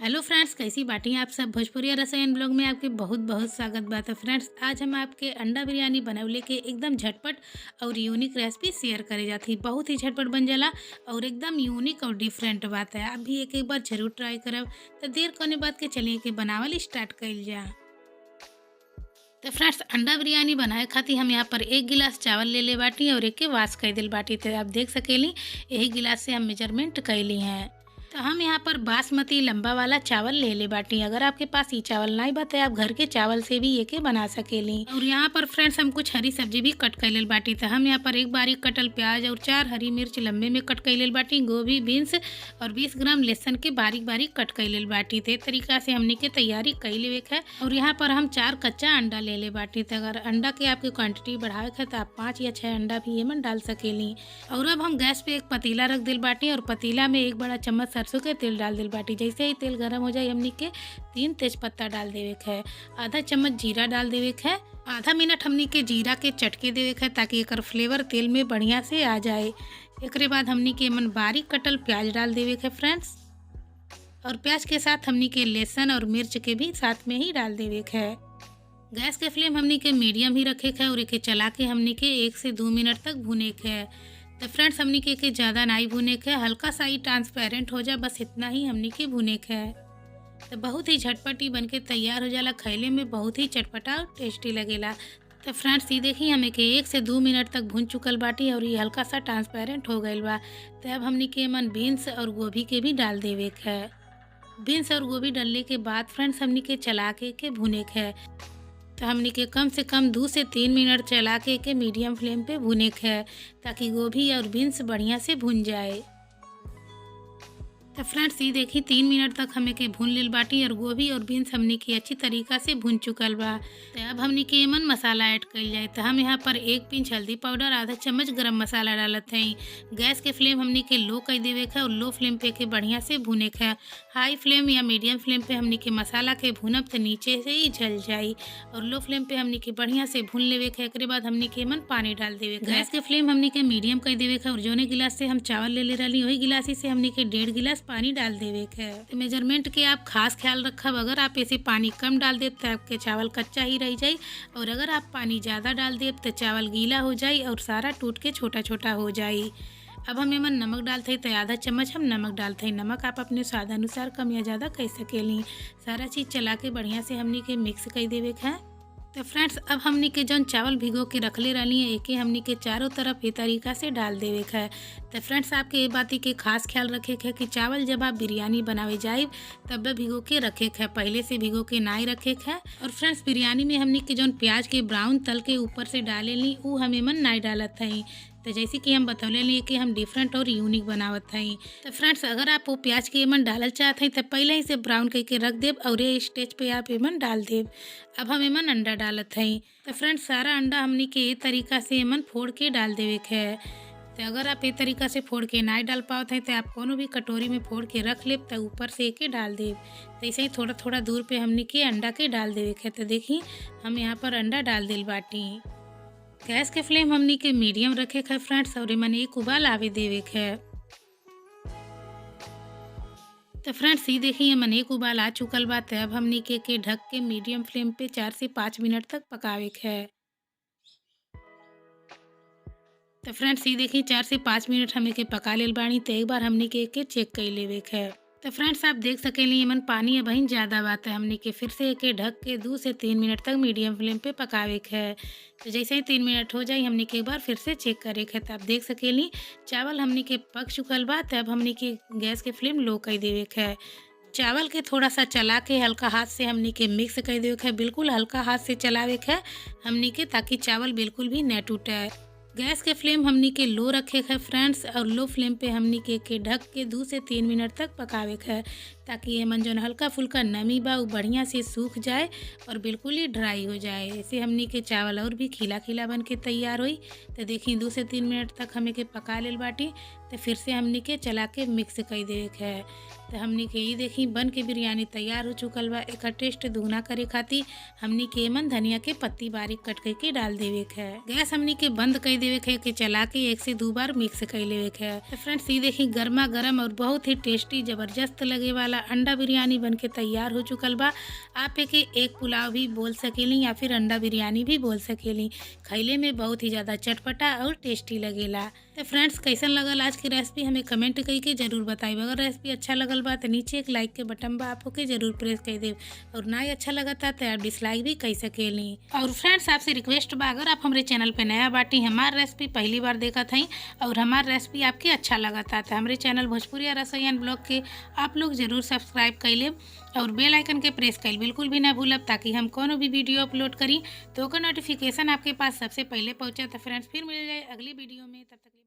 Hello friends, कैसी बाटी आप सब। भोजपुरी रसायन ब्लॉग में आपके बहुत बहुत स्वागत बात है। फ्रेंड्स, आज हम आपके अंडा बिरयानी बनवले के एकदम झटपट और यूनिक रेसिपी शेयर करे जाती। बहुत ही झटपट बन जाला और एकदम यूनिक और डिफरेंट बात है। आप भी एक बार जरूर ट्राई करब। तो देर कोने बात के चलिए कि बनावल स्टार्ट कइल जा। तो फ्रेंड्स, अंडा बिरयानी बनाए खातिर हम यहाँ पर 1 गिलास चावल ले ले बाटी और एक के वाश कर दिल बाटी। तो आप देख सकेली यही गिलास से हम मेजरमेंट कैली हैं। तो हम यहाँ पर बासमती लंबा वाला चावल ले ले बाटी। अगर आपके पास ये चावल नहीं बा तो आप घर के चावल से भी ये के बना सकेली। और यहाँ पर फ्रेंड्स हम कुछ हरी सब्जी भी कट कर ले बाटी। तो हम यहाँ पर एक बारीक कटल प्याज और 4 हरी मिर्च लंबे में कट कर ले बाटी, गोभी, बीन्स और 20 ग्राम लहसुन के बारीक बारीक कट कर ले बाटी। ते तरीका से हमने के तैयारी कर लेवे है। और यहाँ पर हम 4 कच्चा अंडा ले ले बाटी। तो अगर अंडा के आपकी क्वांटिटी बढ़ावे है तो आप 5 या 6 अंडा भी ये डाल सकेली। और अब हम गैस पे एक पतीला रख दिल बाटी और पतीला में 1 बड़ा चम्मच सरसों के तेल डाल दिल बाटी। जैसे ही तेल गर्म हो जाए हमनी के 3 तेजपत्ता डाल देवे है, आधा चम्मच जीरा डाल देवे है, आधा मिनट हमनी के जीरा के चटके देवे है ताकि एक फ्लेवर तेल में बढ़िया से आ जाए। एक बाद हमनी के मन बारीक कटल प्याज डाल देवे है फ्रेंड्स। और प्याज के साथ हमनी के लहसुन और मिर्च के भी साथ में ही डाल देवे है। गैस के फ्लेम हमनी के मीडियम ही रखे है और एक चला के हमनी के 1 से 2 मिनट तक भुने है। तो फ्रेंड्स, हमनी के ज़्यादा नहीं भुने के, हल्का सा ही ट्रांसपेरेंट हो जाए, बस इतना ही हमनी के भुने के है। तो बहुत ही झटपट ही बन के तैयार हो जाला। खैले में बहुत ही चटपटा और टेस्टी लगेला। तो फ्रेंड्स, ये देखिए हमें के 1 से 2 मिनट तक भून चुकल बाटी और ये हल्का सा ट्रांसपेरेंट हो गई बा। तो अब हमनी के मन बीन्स और गोभी के भी डाल देवे है। बीन्स और गोभी डालने के बाद फ्रेंड्स हमनी के चला के भुने है। तो हमने के कम से कम 2 से 3 मिनट चला के मीडियम फ्लेम पे भुने है ताकि गोभी और बीन्स बढ़िया से भुन जाए। तो फ्रेंड्स, ये देखिए 3 मिनट तक हमें के भून लेल बाटी और गोभी और बीन्स हमने की अच्छी तरीका से भुन चुकल बा। तो अब हमने के एमन मसाला ऐड कर जाए। तो हम यहाँ पर 1 पिंच हल्दी पाउडर, आधा चम्मच गरम मसाला डालत हैं। गैस के फ्लेम हमने के लो कर देवे है और लो फ्लेम पे के बढ़िया से भुने है। हाई फ्लेम या मीडियम फ्लेम पे हमने के मसाला के भुनब तो नीचे से ही जल जाई। और लो फ्लेम पे हमने के बढ़िया से भून लेवे है। एक बाद हमने के एमन पानी डाल देवे। गैस के फ्लेम हमने के मीडियम कर देवे है और जोने गिलास से हम चावल ले रही वही गिलास से हमने के 1.5 गिलास पानी डाल देवे है। तो मेजरमेंट के आप खास ख्याल रखब। अगर आप ऐसे पानी कम डाल दे तो आपके चावल कच्चा ही रह जाए, और अगर आप पानी ज़्यादा डाल दे तो चावल गीला हो जाए और सारा टूट के छोटा छोटा हो जाए। अब हम एमन नमक डालते तो आधा चम्मच हम नमक डालते हैं। नमक आप अपने स्वाद अनुसार कम या ज़्यादा कर सकेली। सारा चीज़ चला के बढ़िया से हमने के मिक्स कर देवे है। तो फ्रेंड्स, अब हमनी के जौन चावल भिगो के रखले रही है एक हमनी के चारों तरफ ये तरीका से डाल देवे है। तो फ्रेंड्स, आपके ये बात के खास ख्याल रखे है कि चावल जब आप बिरयानी बनावे जाए तब भिगो के रखे है, पहले से भिगो के ना रखे है। और फ्रेंड्स, बिरयानी में हमनी के जौन प्याज के ब्राउन तल के ऊपर से डाले ली वो हम एमन नहीं डालत है। तो जैसे कि हम बतौले लिए कि हम डिफरेंट और यूनिक बनावत हैं। तो फ्रेंड्स, अगर आप वो प्याज के एमन डालल चाहते हैं तो पहले ही से ब्राउन करके रख देब और ये स्टेज पे आप एमन डाल देब। अब हम एमन अंडा डालत हैं। तो फ्रेंड्स, सारा अंडा हमनी के ये तरीका से एमन फोड़ के डाल देवे है। तो अगर आप ये तरीका से फोड़ के ना डाल पाते हैं तो आप कोनो भी कटोरी में फोड़ के रख लेब तो ऊपर से एक डाल देब। तो ऐसे ही थोड़ा थोड़ा दूर पे हमनी के अंडा के डाल देवे है। तो देखिए हम यहाँ पर अंडा डाल दिल बाटी। गैस के फ्लेम हमनी के मीडियम रखे है फ्रेंड्स और मन एक उबाल आवे देवे है। तो फ्रेंड्स, ये देखिए मन एक उबाल आ चुकल बात है। अब हमनी के ढक के मीडियम फ्लेम पे 4 से 5 मिनट तक पकावे है। तो फ्रेंड्स, ये देखिए 4 से 5 मिनट हमें के पका लेल बानी। तो एक बार हमनी के चेक कर लेवे है। तो फ्रेंड्स, आप देख सकेली मन पानी अब ही ज़्यादा बात है। हमनी के फिर से एक ढक के 2 से 3 मिनट तक मीडियम फ्लेम पे पकावे है। तो जैसे ही 3 मिनट हो जाए हमनी के एक बार फिर से चेक करे है। तो आप देख सकेली चावल हमनी के पक चुकल बा। तो अब हमनी के गैस के फ्लेम लो कर देवे है। चावल के थोड़ा सा चला के हल्का हाथ से हमनी के मिक्स कर देवे है। बिल्कुल हल्का हाथ से चलावे है हमनी के, ताकि चावल बिल्कुल भी न टूटे। गैस के फ्लेम हमनी के लो रखे है फ्रेंड्स और लो फ्लेम पे हमनी के ढक के 2 से 3 मिनट तक पकावे है, ताकि ये मन जौन हल्का फुल्का नमी बा वो बढ़िया से सूख जाए और बिल्कुल ही ड्राई हो जाए। ऐसे हमनी के चावल और भी खिला खिला बन के तैयार हुई। तो देखिए 2 से 3 मिनट तक हमें के पका लेल बाटी। तो फिर से हमनी के चला के मिक्स कर देवे है। तो हमनी के ये देखी बन के बिरयानी तैयार हो चुकल बा। एक टेस्ट दुगना करे खातिर हमनी के एमन धनिया के पत्ती बारीक कट करके डाल देवे है। गैस हमनी के बंद कर देवे है कि चला के 1 से 2 बार मिक्स कर लेवे है। तो फ्रेंड्स, ये देखी गर्मा गर्म और बहुत ही टेस्टी जबरदस्त लगे वाला अंडा बिरयानी बनके तैयार हो चुकल बा। आप एके एक पुलाव भी बोल सकेली या फिर अंडा बिरयानी भी बोल सकेली। खइले में बहुत ही ज़्यादा चटपटा और टेस्टी लगेला। तो फ्रेंड्स, कैसन लगल आज की रेसिपी हमें कमेंट करके ज़रूर बताइब। अगर रेसिपी अच्छा लगल बा तो नीचे एक लाइक के बटन बा, आप ओके ज़रूर प्रेस कर देव। और ना ही अच्छा लगता तो आप डिसलाइक भी कर सकेली। और फ्रेंड्स, आपसे रिक्वेस्ट बा, अगर आप हमारे चैनल पे नया बाटी, हमार रेसिपी पहली बार देखा थी और हमार रेसिपी आपके अच्छा लगा था तो हमारे चैनल भोजपुरी रसोईया ब्लॉग के आप लोग ज़रूर सब्सक्राइब कर लेब और बेल आइकन के प्रेस कर बिल्कुल भी ना भूलब, ताकि हम कोनो भी वीडियो अपलोड करी तो ओकर नोटिफिकेशन आपके पास सबसे पहले पहुँचे। तो फ्रेंड्स, फिर मिल जाए अगली वीडियो में, तब तक